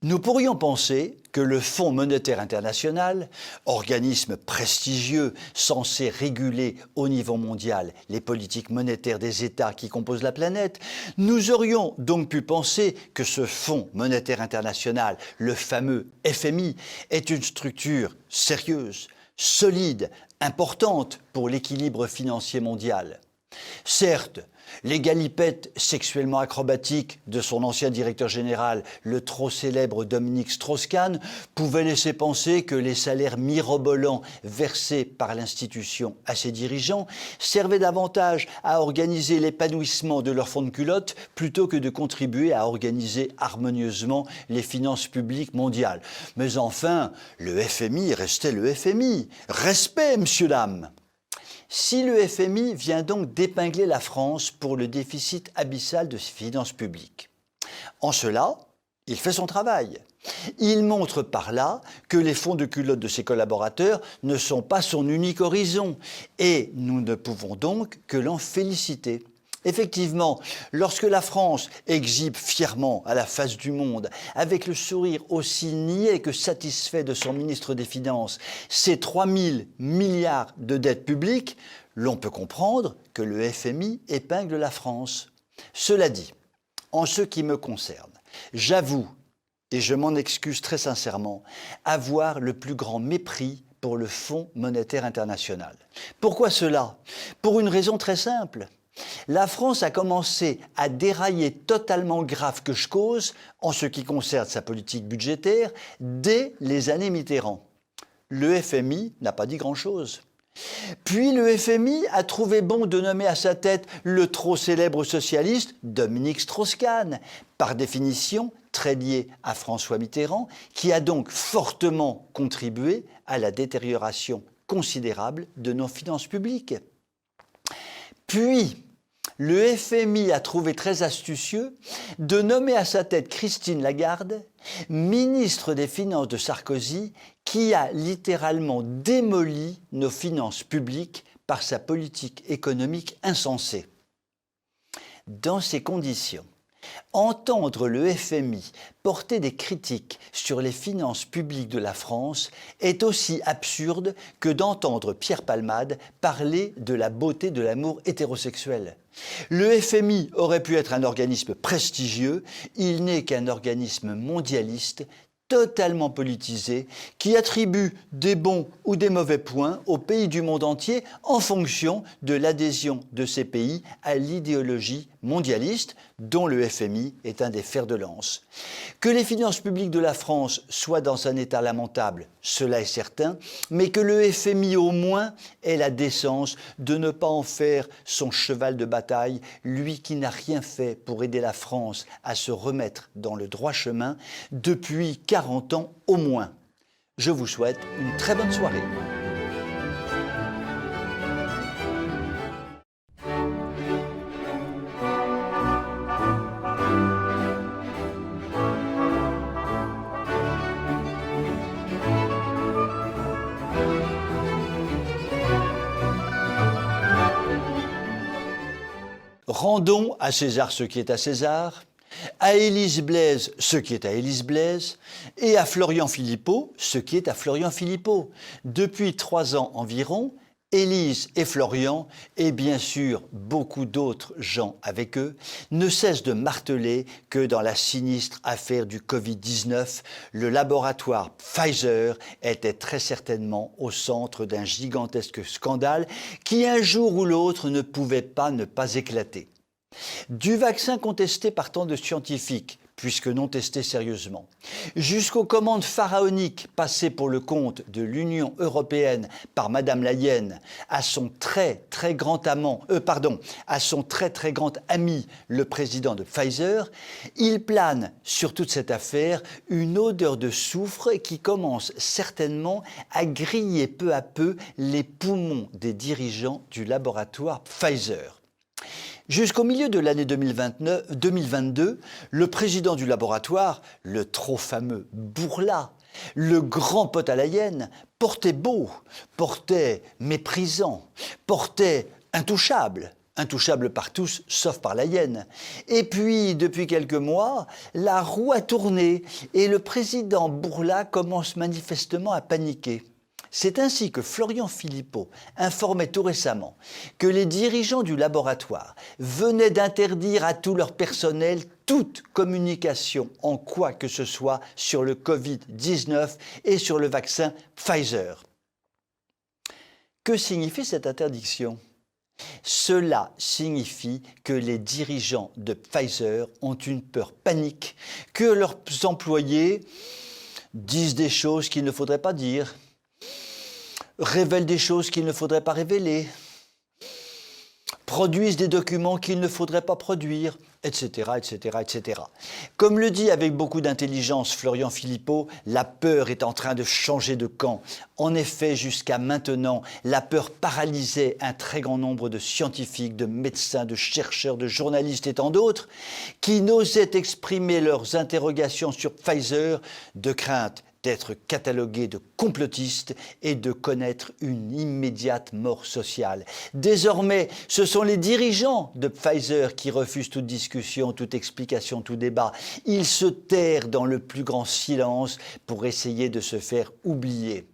Nous pourrions penser que le Fonds monétaire international, organisme prestigieux censé réguler au niveau mondial les politiques monétaires des États qui composent la planète, nous aurions donc pu penser que ce Fonds monétaire international, le fameux FMI, est une structure sérieuse, solide, importante pour l'équilibre financier mondial. Certes, les galipettes sexuellement acrobatiques de son ancien directeur général, le trop célèbre Dominique Strauss-Kahn, pouvaient laisser penser que les salaires mirobolants versés par l'institution à ses dirigeants servaient davantage à organiser l'épanouissement de leur fonds de culotte plutôt que de contribuer à organiser harmonieusement les finances publiques mondiales. Mais enfin, le FMI restait le FMI. Respect, messieurs, dames! Si le FMI vient donc d'épingler la France pour le déficit abyssal de ses finances publiques, en cela, il fait son travail. Il montre par là que les fonds de culotte de ses collaborateurs ne sont pas son unique horizon et nous ne pouvons donc que l'en féliciter. Effectivement, lorsque la France exhibe fièrement à la face du monde, avec le sourire aussi niais que satisfait de son ministre des Finances, ses 3 000 milliards de dettes publiques, l'on peut comprendre que le FMI épingle la France. Cela dit, en ce qui me concerne, j'avoue, et je m'en excuse très sincèrement, avoir le plus grand mépris pour le Fonds monétaire international. Pourquoi cela? Pour une raison très simple. La France a commencé à dérailler totalement grave que je cause en ce qui concerne sa politique budgétaire dès les années Mitterrand. Le FMI n'a pas dit grand-chose. Puis le FMI a trouvé bon de nommer à sa tête le trop célèbre socialiste Dominique Strauss-Kahn, par définition très lié à François Mitterrand, qui a donc fortement contribué à la détérioration considérable de nos finances publiques. Puis, le FMI a trouvé très astucieux de nommer à sa tête Christine Lagarde, ministre des Finances de Sarkozy, qui a littéralement démoli nos finances publiques par sa politique économique insensée. Dans ces conditions, entendre le FMI porter des critiques sur les finances publiques de la France est aussi absurde que d'entendre Pierre Palmade parler de la beauté de l'amour hétérosexuel. Le FMI aurait pu être un organisme prestigieux, il n'est qu'un organisme mondialiste totalement politisé, qui attribue des bons ou des mauvais points aux pays du monde entier en fonction de l'adhésion de ces pays à l'idéologie mondialiste dont le FMI est un des fers de lance. Que les finances publiques de la France soient dans un état lamentable, cela est certain, mais que le FMI au moins ait la décence de ne pas en faire son cheval de bataille, lui qui n'a rien fait pour aider la France à se remettre dans le droit chemin depuis 40 ans au moins. Je vous souhaite une très bonne soirée. Rendons à César ce qui est à César, à Élise Blaise ce qui est à Élise Blaise et à Florian Philippot ce qui est à Florian Philippot. Depuis 3 ans environ, Élise et Florian, et bien sûr beaucoup d'autres gens avec eux, ne cessent de marteler que dans la sinistre affaire du Covid-19, le laboratoire Pfizer était très certainement au centre d'un gigantesque scandale qui un jour ou l'autre ne pouvait pas ne pas éclater. Du vaccin contesté par tant de scientifiques, puisque non testé sérieusement, jusqu'aux commandes pharaoniques passées pour le compte de l'Union européenne par Madame Leyen à son très grand ami, le président de Pfizer, il plane sur toute cette affaire une odeur de soufre qui commence certainement à griller peu à peu les poumons des dirigeants du laboratoire Pfizer. Jusqu'au milieu de l'année 2022, le président du laboratoire, le trop fameux Bourla, le grand pote à la hyène, portait beau, portait méprisant, portait intouchable. intouchable par tous, sauf par la hyène. Et puis, depuis quelques mois, la roue a tourné et le président Bourla commence manifestement à paniquer. C'est ainsi que Florian Philippot informait tout récemment que les dirigeants du laboratoire venaient d'interdire à tout leur personnel toute communication en quoi que ce soit sur le Covid-19 et sur le vaccin Pfizer. Que signifie cette interdiction ? Cela signifie que les dirigeants de Pfizer ont une peur panique que leurs employés disent des choses qu'il ne faudrait pas dire, révèlent des choses qu'il ne faudrait pas révéler, produisent des documents qu'il ne faudrait pas produire, etc., etc., etc. Comme le dit avec beaucoup d'intelligence Florian Philippot, la peur est en train de changer de camp. En effet, jusqu'à maintenant, la peur paralysait un très grand nombre de scientifiques, de médecins, de chercheurs, de journalistes et tant d'autres, qui n'osaient exprimer leurs interrogations sur Pfizer de crainte d'être catalogués de complotistes et de connaître une immédiate mort sociale. Désormais, ce sont les dirigeants de Pfizer qui refusent toute discussion, toute explication, tout débat. Ils se terrent dans le plus grand silence pour essayer de se faire oublier.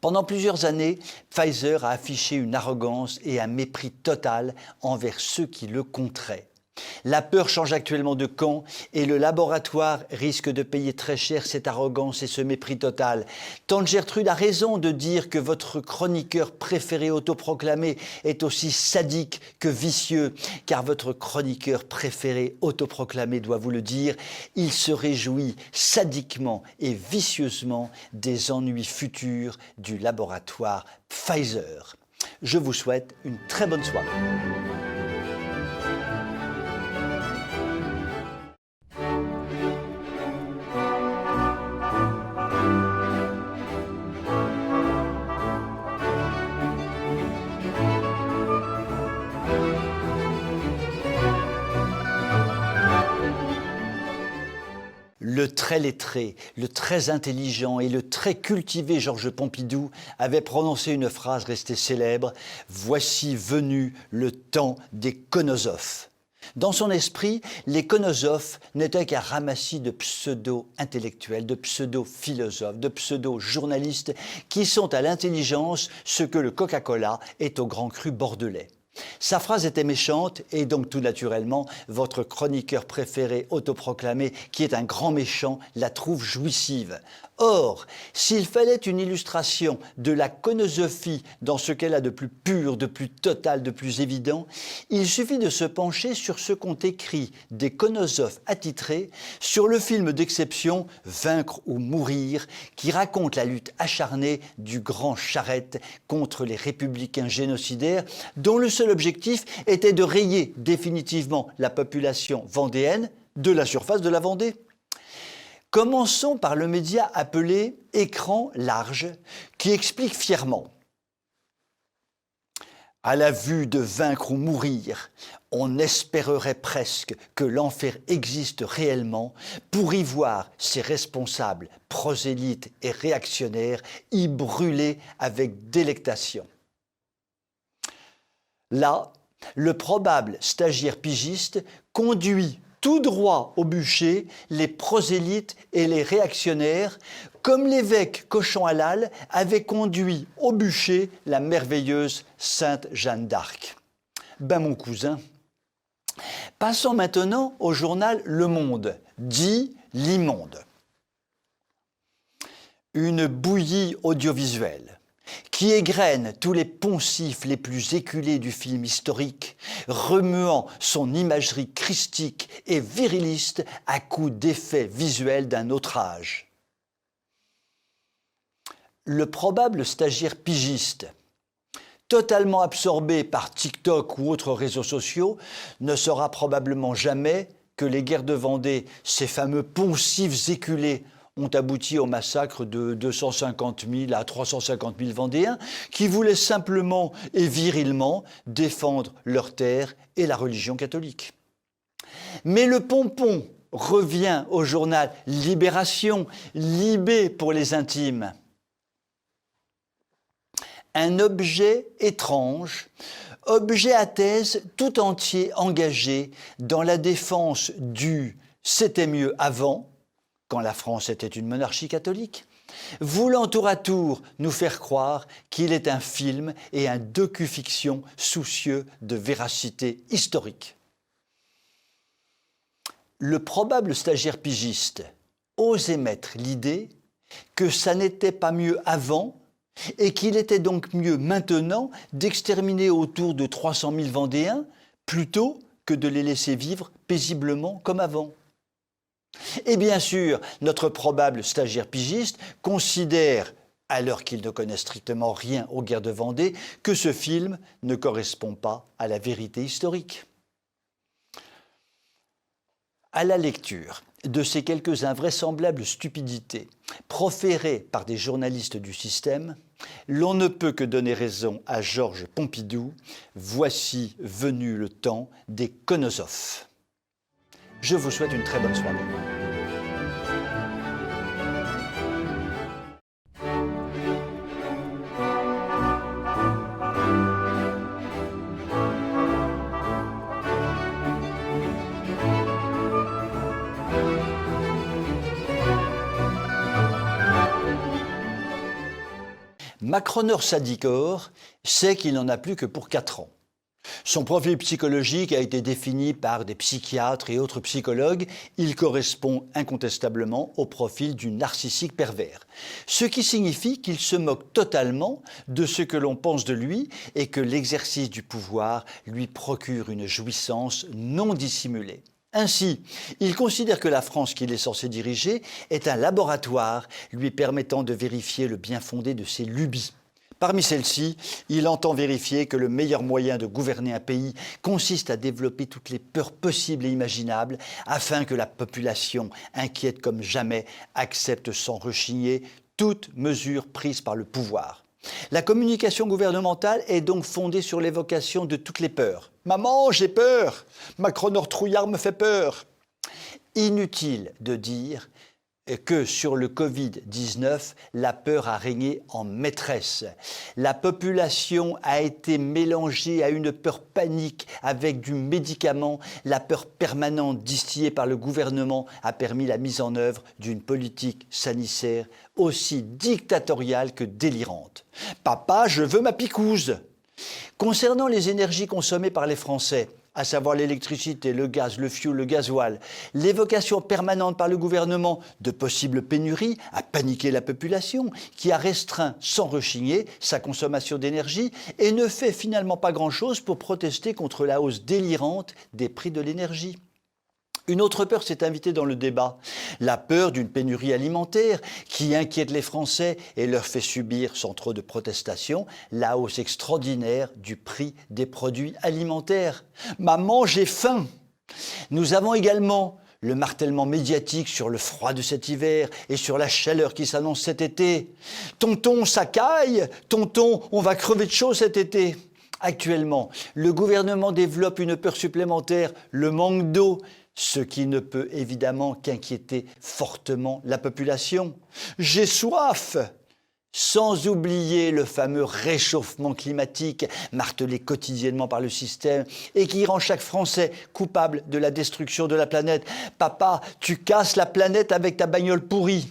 Pendant plusieurs années, Pfizer a affiché une arrogance et un mépris total envers ceux qui le contraient. La peur change actuellement de camp et le laboratoire risque de payer très cher cette arrogance et ce mépris total. Tante Gertrude a raison de dire que votre chroniqueur préféré autoproclamé est aussi sadique que vicieux, car votre chroniqueur préféré autoproclamé doit vous le dire, il se réjouit sadiquement et vicieusement des ennuis futurs du laboratoire Pfizer. Je vous souhaite une très bonne soirée. Le très lettré, le très intelligent et le très cultivé Georges Pompidou avait prononcé une phrase restée célèbre « Voici venu le temps des conosophes ». Dans son esprit, les conosophes n'étaient qu'un ramassis de pseudo-intellectuels, de pseudo-philosophes, de pseudo-journalistes qui sont à l'intelligence ce que le Coca-Cola est au grand cru bordelais. Sa phrase était méchante et donc tout naturellement, votre chroniqueur préféré autoproclamé, qui est un grand méchant, la trouve jouissive. Or, s'il fallait une illustration de la conosophie dans ce qu'elle a de plus pur, de plus total, de plus évident, il suffit de se pencher sur ce qu'ont écrit des conosophes attitrés sur le film d'exception « Vaincre ou mourir » qui raconte la lutte acharnée du grand Charette contre les républicains génocidaires dont le seul objectif était de rayer définitivement la population vendéenne de la surface de la Vendée. Commençons par le média appelé « Écran large » qui explique fièrement « À la vue de vaincre ou mourir, on espérerait presque que l'enfer existe réellement pour y voir ses responsables, prosélytes et réactionnaires y brûler avec délectation. » Là, le probable stagiaire pigiste conduit tout droit au bûcher les prosélytes et les réactionnaires, comme l'évêque Cochon-Halal avait conduit au bûcher la merveilleuse Sainte Jeanne d'Arc. Ben mon cousin. Passons maintenant au journal Le Monde, dit l'immonde. Une bouillie audiovisuelle qui égrène tous les poncifs les plus éculés du film historique, remuant son imagerie christique et viriliste à coups d'effets visuels d'un autre âge. Le probable stagiaire pigiste, totalement absorbé par TikTok ou autres réseaux sociaux, ne saura probablement jamais que les guerres de Vendée, ces fameux poncifs éculés, ont abouti au massacre de 250 000 à 350 000 Vendéens qui voulaient simplement et virilement défendre leur terre et la religion catholique. Mais le pompon revient au journal Libération, Libé pour les intimes. Un objet étrange objet à thèse tout entier engagé dans la défense du « c'était mieux avant », quand la France était une monarchie catholique, voulant tour à tour nous faire croire qu'il est un film et un docu-fiction soucieux de véracité historique. Le probable stagiaire pigiste ose émettre l'idée que ça n'était pas mieux avant et qu'il était donc mieux maintenant d'exterminer autour de 300 000 Vendéens plutôt que de les laisser vivre paisiblement comme avant. Et bien sûr, notre probable stagiaire pigiste considère, alors qu'il ne connaît strictement rien aux guerres de Vendée, que ce film ne correspond pas à la vérité historique. À la lecture de ces quelques invraisemblables stupidités proférées par des journalistes du système, l'on ne peut que donner raison à Georges Pompidou. Voici venu le temps des konosophes. Je vous souhaite une très bonne soirée. Macronor Sadikor sait qu'il n'en a plus que pour 4 ans. Son profil psychologique a été défini par des psychiatres et autres psychologues. Il correspond incontestablement au profil du narcissique pervers. Ce qui signifie qu'il se moque totalement de ce que l'on pense de lui et que l'exercice du pouvoir lui procure une jouissance non dissimulée. Ainsi, il considère que la France qu'il est censé diriger est un laboratoire lui permettant de vérifier le bien fondé de ses lubies. Parmi celles-ci, il entend vérifier que le meilleur moyen de gouverner un pays consiste à développer toutes les peurs possibles et imaginables afin que la population, inquiète comme jamais, accepte sans rechigner toute mesure prise par le pouvoir. La communication gouvernementale est donc fondée sur l'évocation de toutes les peurs. « Maman, j'ai peur !»« Macronor Trouillard me fait peur !» Inutile de dire que sur le Covid-19, la peur a régné en maîtresse. La population a été mélangée à une peur panique avec du médicament. La peur permanente distillée par le gouvernement a permis la mise en œuvre d'une politique sanitaire aussi dictatoriale que délirante. « Papa, je veux ma picouse !» Concernant les énergies consommées par les Français, à savoir l'électricité, le gaz, le fioul, le gasoil, l'évocation permanente par le gouvernement de possibles pénuries a paniqué la population qui a restreint sans rechigner sa consommation d'énergie et ne fait finalement pas grand-chose pour protester contre la hausse délirante des prix de l'énergie. Une autre peur s'est invitée dans le débat, la peur d'une pénurie alimentaire qui inquiète les Français et leur fait subir, sans trop de protestation, la hausse extraordinaire du prix des produits alimentaires. « Maman, j'ai faim !» Nous avons également le martèlement médiatique sur le froid de cet hiver et sur la chaleur qui s'annonce cet été. « Tonton, ça caille ! Tonton, on va crever de chaud cet été !» Actuellement, le gouvernement développe une peur supplémentaire, le manque d'eau, ce qui ne peut évidemment qu'inquiéter fortement la population. « J'ai soif !» Sans oublier le fameux réchauffement climatique martelé quotidiennement par le système et qui rend chaque Français coupable de la destruction de la planète. « Papa, tu casses la planète avec ta bagnole pourrie !»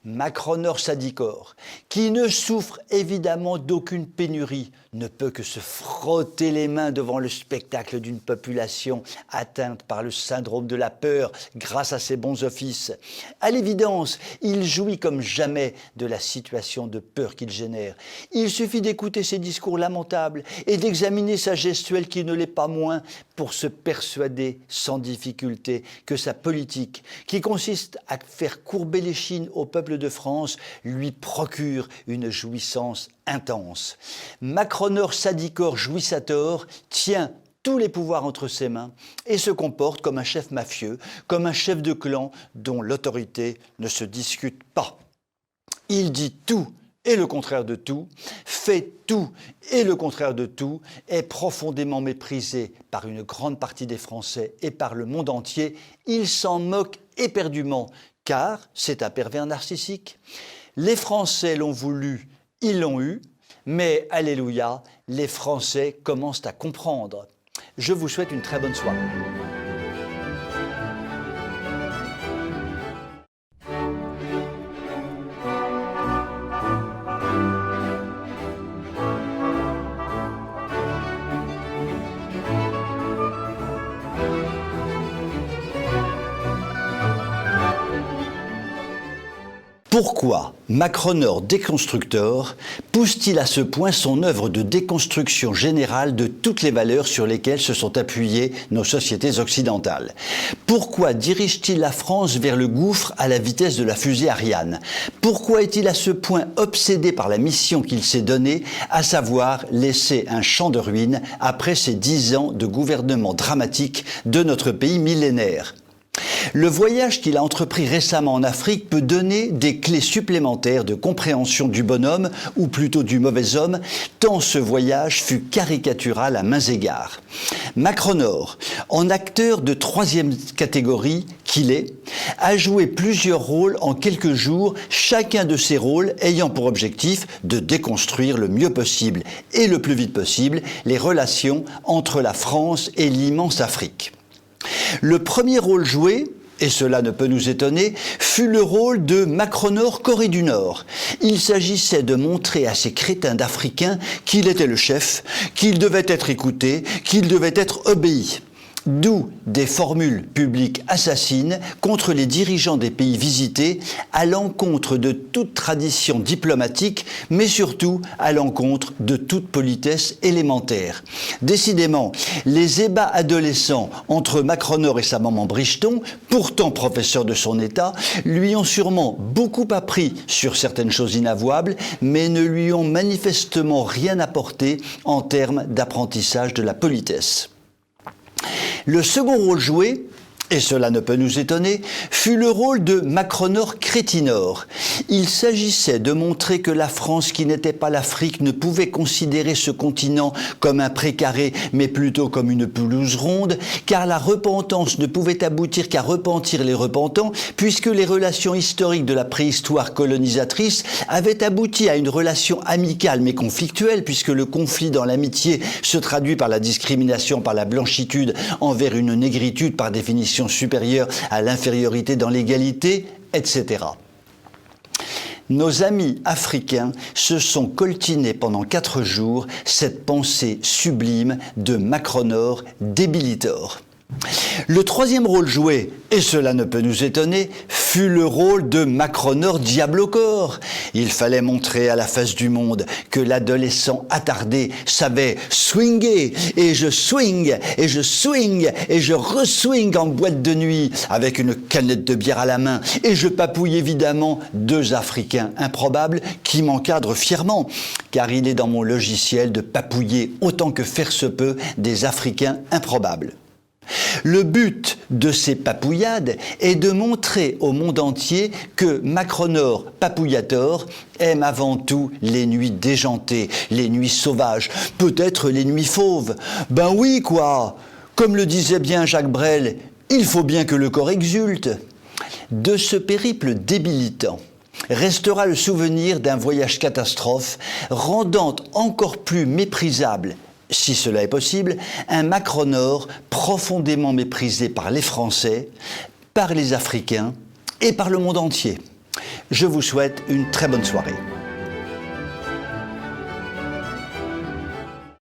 Macronor Sadikor, qui ne souffre évidemment d'aucune pénurie, ne peut que se frotter les mains devant le spectacle d'une population atteinte par le syndrome de la peur grâce à ses bons offices. À l'évidence, il jouit comme jamais de la situation de peur qu'il génère. Il suffit d'écouter ses discours lamentables et d'examiner sa gestuelle qui ne l'est pas moins pour se persuader sans difficulté que sa politique, qui consiste à faire courber les chines au peuple de France, lui procure une jouissance intense. Macronor Sadikor Jouissator tient tous les pouvoirs entre ses mains et se comporte comme un chef mafieux, comme un chef de clan dont l'autorité ne se discute pas. Il dit tout et le contraire de tout, fait tout et le contraire de tout, est profondément méprisé par une grande partie des Français et par le monde entier. Il s'en moque éperdument, car c'est un pervers narcissique. Les Français l'ont voulu, ils l'ont eu, Mais alléluia, les Français commencent à comprendre. Je vous souhaite une très bonne soirée. Pourquoi Macronor Déconstructor pousse-t-il à ce point son œuvre de déconstruction générale de toutes les valeurs sur lesquelles se sont appuyées nos sociétés occidentales? Pourquoi dirige-t-il la France vers le gouffre à la vitesse de la fusée Ariane? Pourquoi est-il à ce point obsédé par la mission qu'il s'est donnée, à savoir laisser un champ de ruines après ces 10 ans de gouvernement dramatique de notre pays millénaire? Le voyage qu'il a entrepris récemment en Afrique peut donner des clés supplémentaires de compréhension du bonhomme, ou plutôt du mauvais homme, tant ce voyage fut caricatural à mains égards. Macronor, en acteur de 3e catégorie qu'il est, a joué plusieurs rôles en quelques jours, chacun de ces rôles ayant pour objectif de déconstruire le mieux possible et le plus vite possible les relations entre la France et l'immense Afrique. Le premier rôle joué, et cela ne peut nous étonner, fut le rôle de Macronor Corée du Nord. Il s'agissait de montrer à ces crétins d'Africains qu'il était le chef, qu'il devait être écouté, qu'il devait être obéi. D'où des formules publiques assassines contre les dirigeants des pays visités, à l'encontre de toute tradition diplomatique, mais surtout à l'encontre de toute politesse élémentaire. Décidément, les ébats adolescents entre Macronor et sa maman Bricheton, pourtant professeur de son État, lui ont sûrement beaucoup appris sur certaines choses inavouables, mais ne lui ont manifestement rien apporté en termes d'apprentissage de la politesse. Le second rôle joué, et cela ne peut nous étonner, fut le rôle de Macronor Crétinor. Il s'agissait de montrer que la France, qui n'était pas l'Afrique, ne pouvait considérer ce continent comme un précaré, mais plutôt comme une pelouse ronde, car la repentance ne pouvait aboutir qu'à repentir les repentants, puisque les relations historiques de la préhistoire colonisatrice avaient abouti à une relation amicale mais conflictuelle, puisque le conflit dans l'amitié se traduit par la discrimination, par la blanchitude envers une négritude par définition supérieure à l'infériorité dans l'égalité, etc. Nos amis africains se sont coltinés pendant 4 jours cette pensée sublime de Macronor Débilitor. Le troisième rôle joué, et cela ne peut nous étonner, fut le rôle de Macronor Diablocor. Il fallait montrer à la face du monde que l'adolescent attardé savait swinguer, et je swing, et je swing, et je re-swing en boîte de nuit, avec une canette de bière à la main, et je papouille évidemment 2 Africains improbables qui m'encadrent fièrement, car il est dans mon logiciel de papouiller autant que faire se peut des Africains improbables. Le but de ces papouillades est de montrer au monde entier que Macronor Papouillator aime avant tout les nuits déjantées, les nuits sauvages, peut-être les nuits fauves. Ben oui quoi, comme le disait bien Jacques Brel, il faut bien que le corps exulte. De ce périple débilitant restera le souvenir d'un voyage catastrophe, rendant encore plus méprisable, si cela est possible, un Macronor profondément méprisé par les Français, par les Africains et par le monde entier. Je vous souhaite une très bonne soirée.